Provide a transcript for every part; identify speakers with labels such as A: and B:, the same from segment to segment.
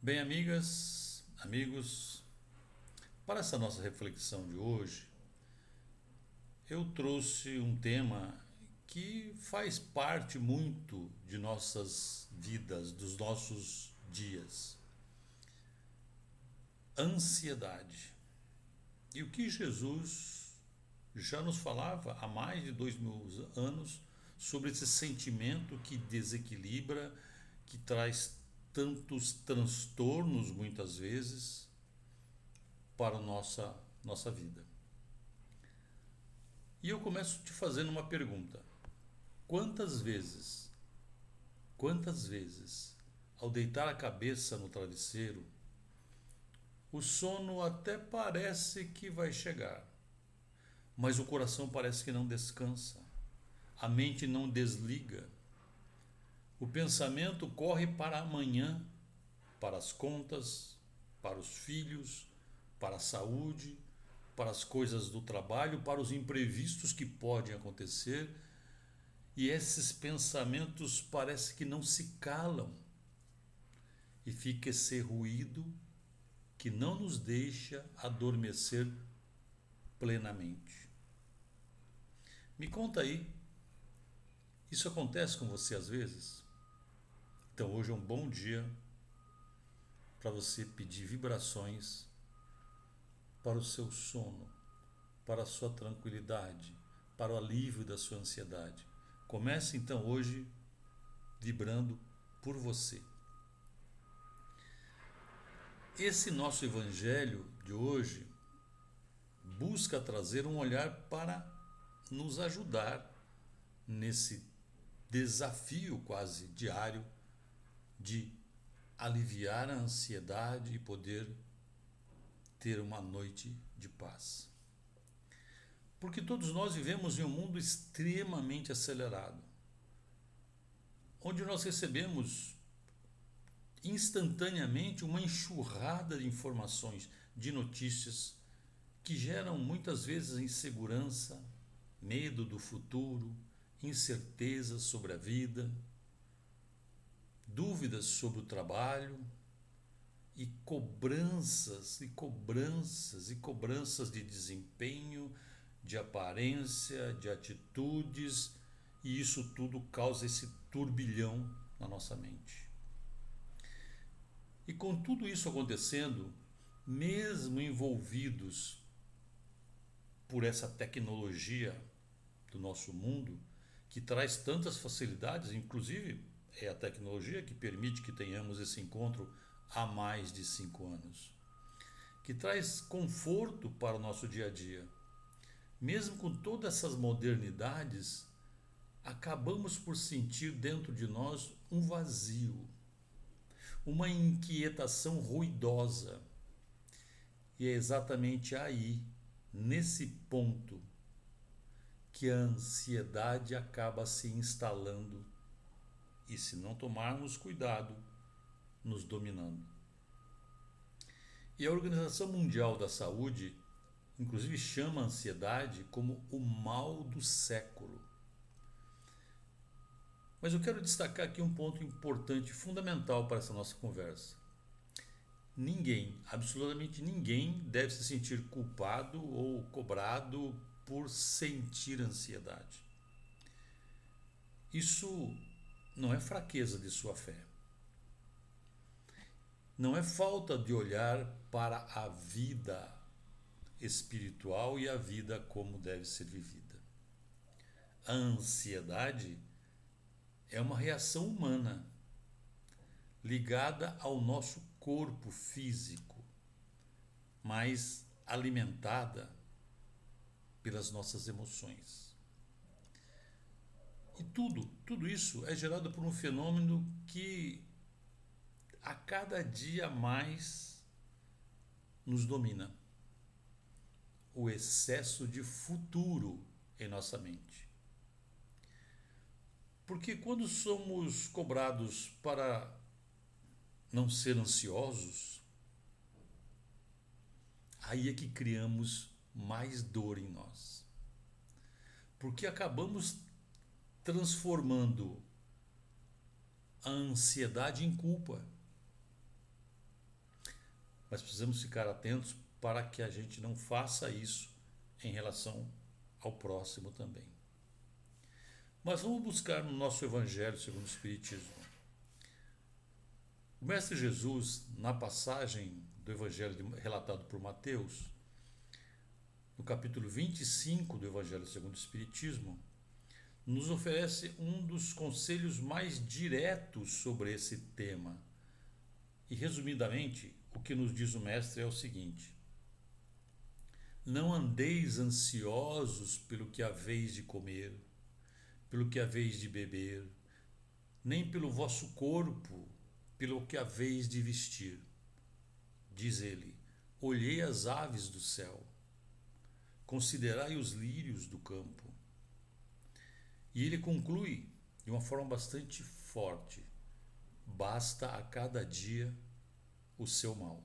A: Bem, amigas, amigos, para essa nossa reflexão de hoje, eu trouxe um tema que faz parte muito de nossas vidas, dos nossos dias: ansiedade. E o que Jesus já nos falava há mais de 2000 anos sobre esse sentimento que desequilibra, que traz tantos transtornos muitas vezes para a nossa vida. E eu começo te fazendo uma pergunta: quantas vezes, quantas vezes, ao deitar a cabeça no travesseiro, o sono até parece que vai chegar, mas o coração parece que não descansa, a mente não desliga, o pensamento corre para amanhã, para as contas, para os filhos, para a saúde, para as coisas do trabalho, para os imprevistos que podem acontecer, e esses pensamentos parece que não se calam, e fica esse ruído que não nos deixa adormecer plenamente. Me conta aí, isso acontece com você às vezes? Então hoje é um bom dia para você pedir vibrações para o seu sono, para a sua tranquilidade, para o alívio da sua ansiedade. Comece então hoje vibrando por você. Esse nosso evangelho de hoje busca trazer um olhar para nos ajudar nesse desafio quase diário de aliviar a ansiedade e poder ter uma noite de paz. Porque todos nós vivemos em um mundo extremamente acelerado, onde nós recebemos instantaneamente uma enxurrada de informações, de notícias que geram muitas vezes insegurança, medo do futuro, incertezas sobre a vida, dúvidas sobre o trabalho e cobranças e cobranças e cobranças de desempenho, de aparência, de atitudes, e isso tudo causa esse turbilhão na nossa mente. E com tudo isso acontecendo, mesmo envolvidos por essa tecnologia do nosso mundo, que traz tantas facilidades, inclusive é a tecnologia que permite que tenhamos esse encontro há mais de 5 anos, que traz conforto para o nosso dia a dia. Mesmo com todas essas modernidades, acabamos por sentir dentro de nós um vazio, uma inquietação ruidosa. E é exatamente aí, nesse ponto, que a ansiedade acaba se instalando e, se não tomarmos cuidado, nos dominando. E a Organização Mundial da Saúde, inclusive, chama a ansiedade como o mal do século. Mas eu quero destacar aqui um ponto importante, fundamental para essa nossa conversa. Ninguém, absolutamente ninguém, deve se sentir culpado ou cobrado por sentir ansiedade. Isso não é fraqueza de sua fé. Não é falta de olhar para a vida espiritual e a vida como deve ser vivida. A ansiedade é uma reação humana ligada ao nosso corpo físico, mas alimentada pelas nossas emoções. E tudo isso é gerado por um fenômeno que a cada dia mais nos domina: o excesso de futuro em nossa mente. Porque quando somos cobrados para não ser ansiosos, aí é que criamos mais dor em nós. Porque acabamos transformando a ansiedade em culpa. mas precisamos ficar atentos para que a gente não faça isso em relação ao próximo também. Mas vamos buscar no nosso Evangelho segundo o Espiritismo. O Mestre Jesus, na passagem do Evangelho relatado por Mateus, no capítulo 25 do Evangelho segundo o Espiritismo, nos oferece um dos conselhos mais diretos sobre esse tema. E, resumidamente, o que nos diz o Mestre é o seguinte: não andeis ansiosos pelo que haveis de comer, pelo que haveis de beber, nem pelo vosso corpo, pelo que haveis de vestir. Diz ele: olhei as aves do céu, considerai os lírios do campo. E ele conclui de uma forma bastante forte: basta a cada dia o seu mal.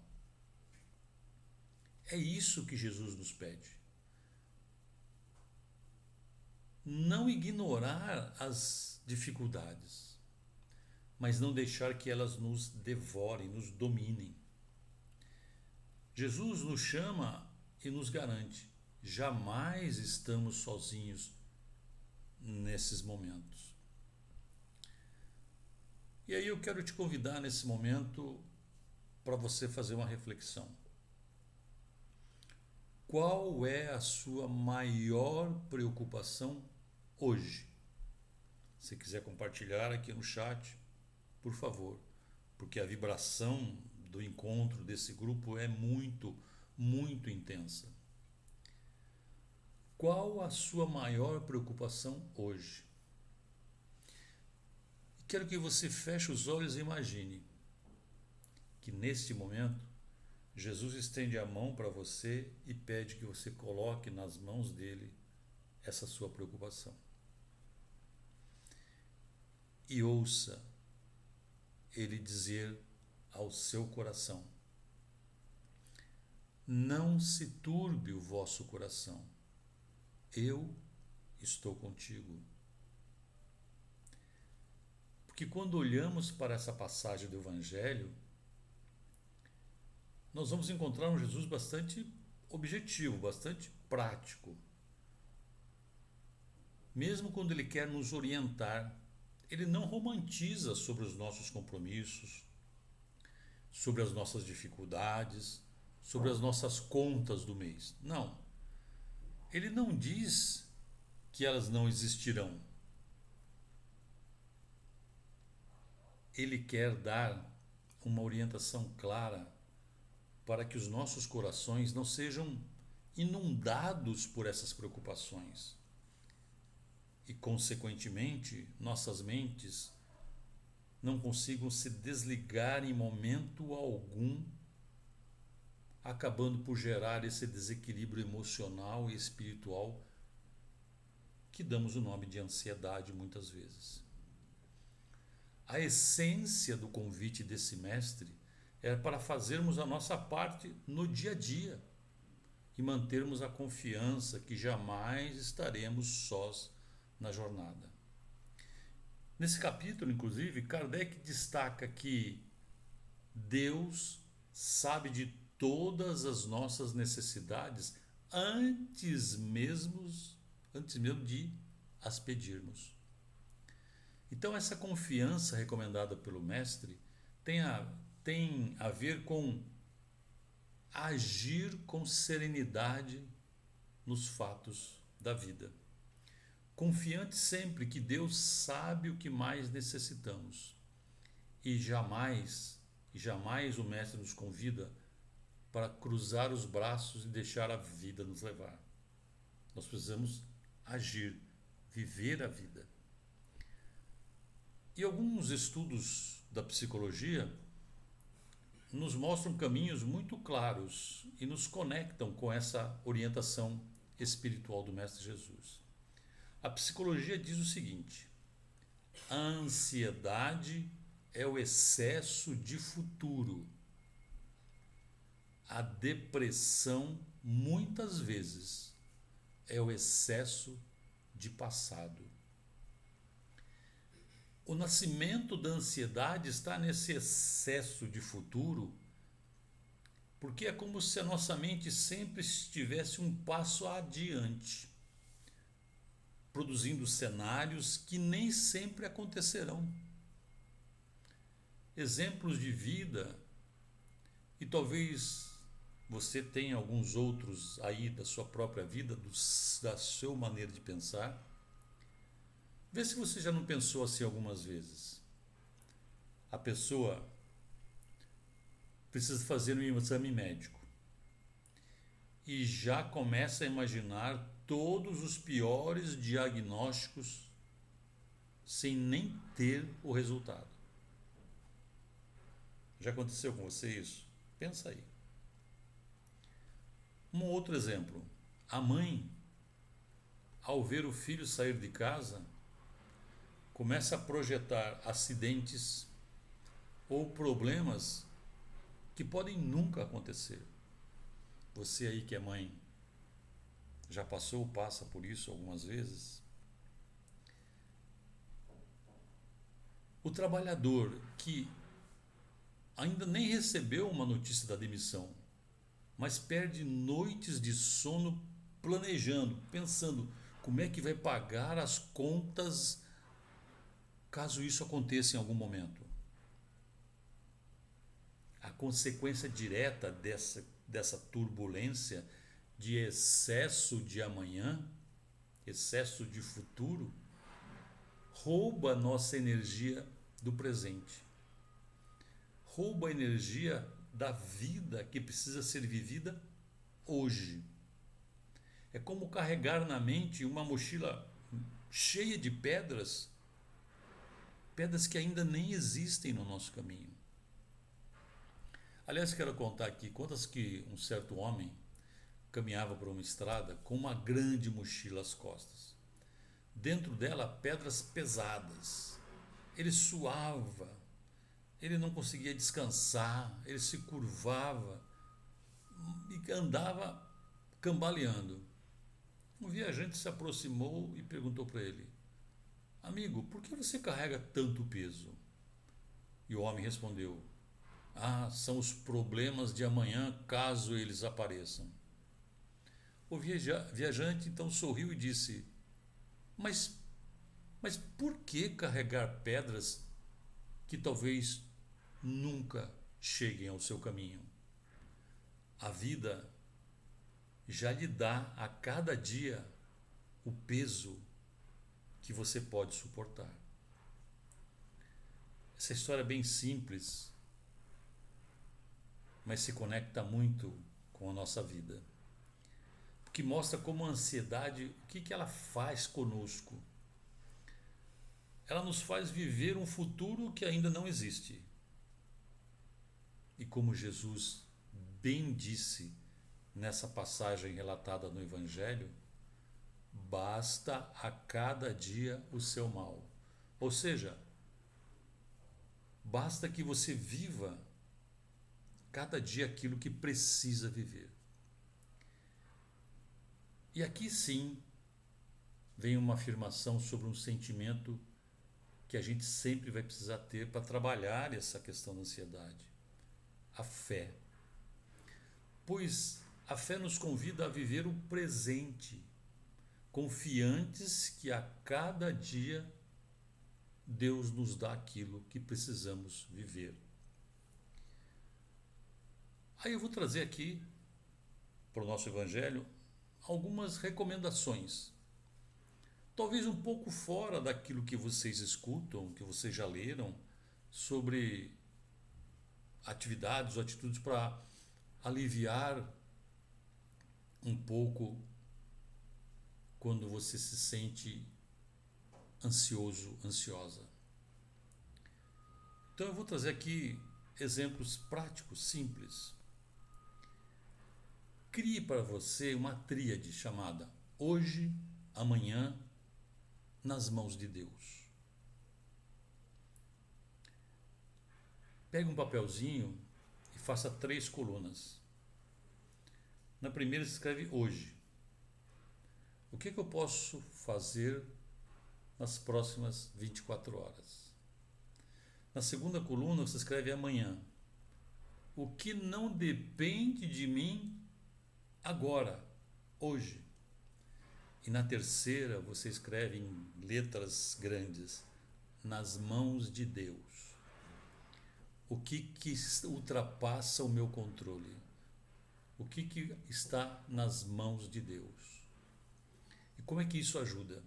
A: É isso que Jesus nos pede. Não ignorar as dificuldades, mas não deixar que elas nos devorem, nos dominem. Jesus nos chama e nos garante: jamais estamos sozinhos nesses momentos. E aí eu quero te convidar nesse momento para você fazer uma reflexão. Qual é a sua maior preocupação hoje? Se quiser compartilhar aqui no chat, por favor, porque a vibração do encontro desse grupo é muito, muito intensa. Qual a sua maior preocupação hoje? Quero que você feche os olhos e imagine que neste momento Jesus estende a mão para você e pede que você coloque nas mãos dele essa sua preocupação. E ouça ele dizer ao seu coração: não se turbe o vosso coração, eu estou contigo. Porque quando olhamos para essa passagem do Evangelho, nós vamos encontrar um Jesus bastante objetivo, bastante prático. Mesmo quando ele quer nos orientar, ele não romantiza sobre os nossos compromissos, sobre as nossas dificuldades, sobre as nossas contas do mês. Não. Ele não diz que elas não existirão. Ele quer dar uma orientação clara para que os nossos corações não sejam inundados por essas preocupações e, consequentemente, nossas mentes não consigam se desligar em momento algum, acabando por gerar esse desequilíbrio emocional e espiritual que damos o nome de ansiedade muitas vezes. A essência do convite desse mestre é para fazermos a nossa parte no dia a dia e mantermos a confiança que jamais estaremos sós na jornada. Nesse capítulo, inclusive, Kardec destaca que Deus sabe de todas as nossas necessidades antes mesmo de as pedirmos. Então, essa confiança recomendada pelo mestre tem a ver com agir com serenidade nos fatos da vida, confiante sempre que Deus sabe o que mais necessitamos. E jamais o mestre nos convida para cruzar os braços e deixar a vida nos levar. Nós precisamos agir, viver a vida. E alguns estudos da psicologia nos mostram caminhos muito claros e nos conectam com essa orientação espiritual do Mestre Jesus. A psicologia diz o seguinte: a ansiedade é o excesso de futuro. A depressão, muitas vezes, é o excesso de passado. O nascimento da ansiedade está nesse excesso de futuro Porque é como se a nossa mente sempre estivesse um passo adiante, produzindo cenários que nem sempre acontecerão. Exemplos de vida, e talvez você tenha alguns outros aí da sua própria vida, da sua maneira de pensar. Vê se você já não pensou assim algumas vezes. A pessoa precisa fazer um exame médico e já começa a imaginar todos os piores diagnósticos sem nem ter o resultado. Já aconteceu com você isso? Pensa aí. Um outro exemplo. A mãe, ao ver o filho sair de casa, começa a projetar acidentes ou problemas que podem nunca acontecer. Você aí que é mãe, já passou ou passa por isso algumas vezes? O trabalhador que ainda nem recebeu uma notícia da demissão, mas perde noites de sono planejando, pensando como é que vai pagar as contas caso isso aconteça em algum momento. A consequência direta dessa turbulência de excesso de amanhã, excesso de futuro, rouba a nossa energia do presente. Rouba a energia da vida que precisa ser vivida hoje. É como carregar na mente uma mochila cheia de pedras, pedras que ainda nem existem no nosso caminho. Aliás, quero contar aqui contas que um certo homem caminhava por uma estrada com uma grande mochila às costas. Dentro dela, pedras pesadas. Ele suava, ele não conseguia descansar, ele se curvava e andava cambaleando. Um viajante se aproximou e perguntou para ele: amigo, por que você carrega tanto peso? E o homem respondeu: são os problemas de amanhã, caso eles apareçam. O viajante então sorriu e disse: Mas por que carregar pedras que talvez nunca cheguem ao seu caminho? A vida já lhe dá a cada dia o peso que você pode suportar. Essa história é bem simples, mas se conecta muito com a nossa vida, porque mostra como a ansiedade, o que ela faz conosco. Ela nos faz viver um futuro que ainda não existe. E como Jesus bem disse nessa passagem relatada no Evangelho, basta a cada dia o seu mal. Ou seja, basta que você viva cada dia aquilo que precisa viver. E aqui sim vem uma afirmação sobre um sentimento que a gente sempre vai precisar ter para trabalhar essa questão da ansiedade: a fé. Pois a fé nos convida a viver o presente, confiantes que a cada dia Deus nos dá aquilo que precisamos viver. Aí eu vou trazer aqui para o nosso Evangelho algumas recomendações, talvez um pouco fora daquilo que vocês escutam, que vocês já leram, sobre atividades ou atitudes para aliviar um pouco quando você se sente ansioso, ansiosa. Então eu vou trazer aqui exemplos práticos, simples. Crie para você uma tríade chamada hoje, amanhã, nas mãos de Deus. Pegue um papelzinho e faça 3 colunas. Na primeira se escreve hoje. O que eu posso fazer nas próximas 24 horas? Na segunda coluna você escreve amanhã. o que não depende de mim agora, hoje. E na terceira você escreve em letras grandes: nas mãos de Deus. O que ultrapassa o meu controle? O que está nas mãos de Deus? E como é que isso ajuda?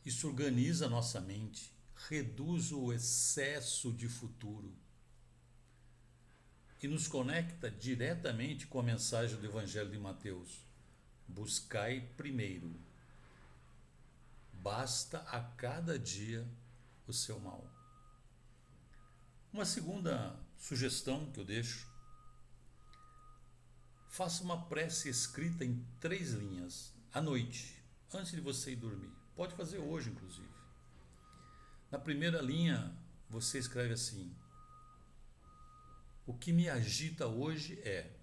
A: Isso organiza a nossa mente, reduz o excesso de futuro e nos conecta diretamente com a mensagem do Evangelho de Mateus. Buscai primeiro, basta a cada dia o seu mal. Uma segunda sugestão que eu deixo: faça uma prece escrita em 3 linhas, à noite, antes de você ir dormir. Pode fazer hoje, inclusive. Na primeira linha, você escreve assim: o que me agita hoje é...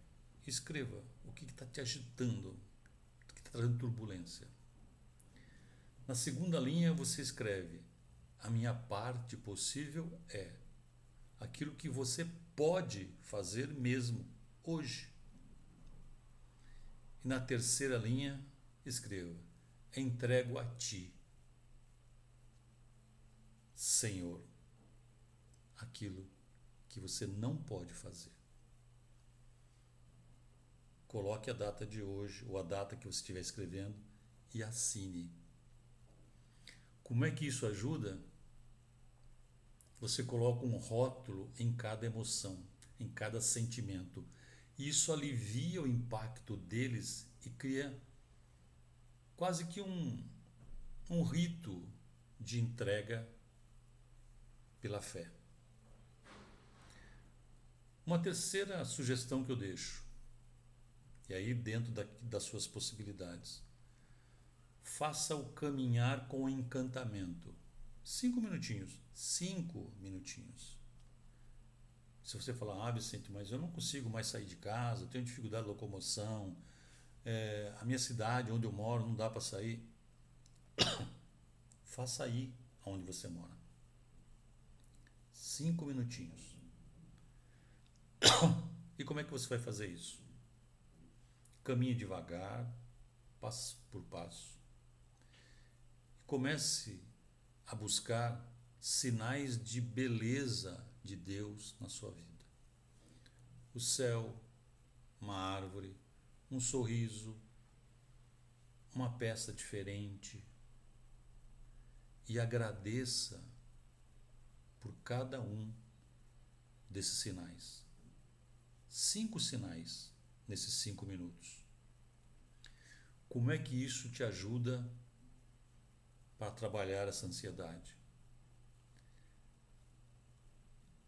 A: Escreva o que está te agitando, o que está trazendo turbulência. Na segunda linha, você escreve: a minha parte possível é... aquilo que você pode fazer mesmo hoje. E na terceira linha, escreva: entrego a ti, Senhor, aquilo que você não pode fazer. Coloque a data de hoje, ou a data que você estiver escrevendo, e assine. Como é que isso ajuda? Você coloca um rótulo em cada emoção, em cada sentimento. Isso alivia o impacto deles e cria quase que um rito de entrega pela fé. Uma terceira sugestão que eu deixo, e aí dentro das suas possibilidades: faça o caminhar com encantamento. 5 minutinhos. 5 minutinhos. Se você falar: Vicente, mas eu não consigo mais sair de casa, eu tenho dificuldade de locomoção, a minha cidade, onde eu moro, não dá para sair. Faça aí onde você mora. 5 minutinhos. E como é que você vai fazer isso? Caminhe devagar, passo por passo. Comece a buscar sinais de beleza de Deus na sua vida. O céu, uma árvore, um sorriso, uma peça diferente. E agradeça por cada um desses sinais. 5 sinais nesses 5 minutos. Como é que isso te ajuda para trabalhar essa ansiedade?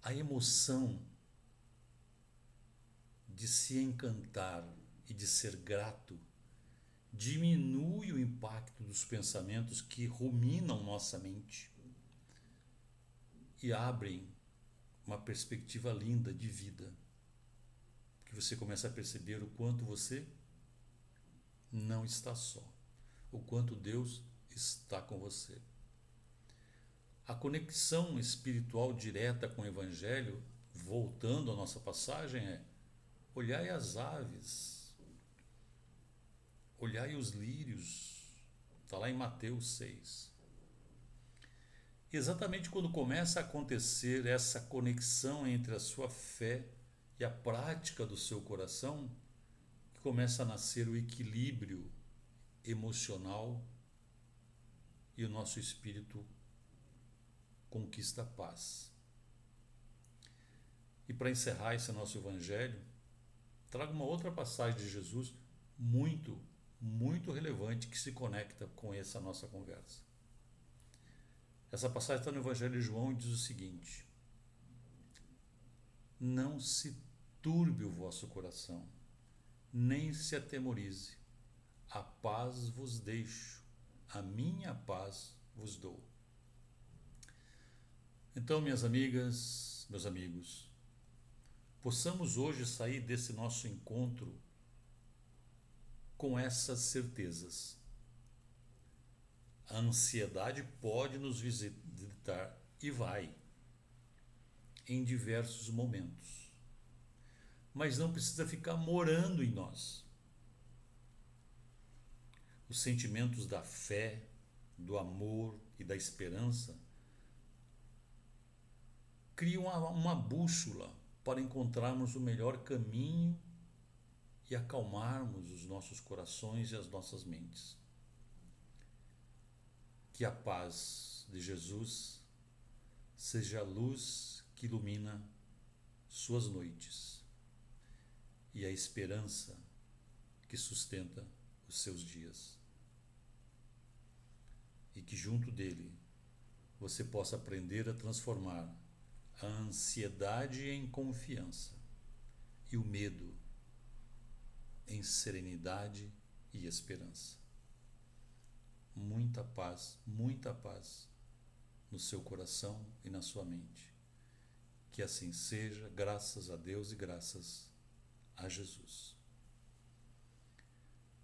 A: A emoção de se encantar e de ser grato diminui o impacto dos pensamentos que ruminam nossa mente e abrem uma perspectiva linda de vida, que você começa a perceber o quanto você não está só, o quanto Deus está com você. A conexão espiritual direta com o Evangelho, voltando à nossa passagem, é: olhai as aves, olhai os lírios. Está lá em Mateus 6. Exatamente quando começa a acontecer essa conexão entre a sua fé e a prática do seu coração, que começa a nascer o equilíbrio emocional e o nosso espírito conquista a paz. E para encerrar esse nosso evangelho, trago uma outra passagem de Jesus muito, muito relevante que se conecta com essa nossa conversa. Essa passagem está no Evangelho de João e diz o seguinte: não se turbe o vosso coração, nem se atemorize. A paz vos deixo, a minha paz vos dou. Então, minhas amigas, meus amigos, possamos hoje sair desse nosso encontro com essas certezas. A ansiedade pode nos visitar e vai em diversos momentos. mas não precisa ficar morando em nós. Os sentimentos da fé, do amor e da esperança criam uma bússola para encontrarmos o melhor caminho e acalmarmos os nossos corações e as nossas mentes. Que a paz de Jesus seja a luz que ilumina suas noites e a esperança que sustenta os seus dias. E que junto dele você possa aprender a transformar a ansiedade em confiança e o medo em serenidade e esperança. Muita paz no seu coração e na sua mente. Que assim seja, graças a Deus e graças a Jesus.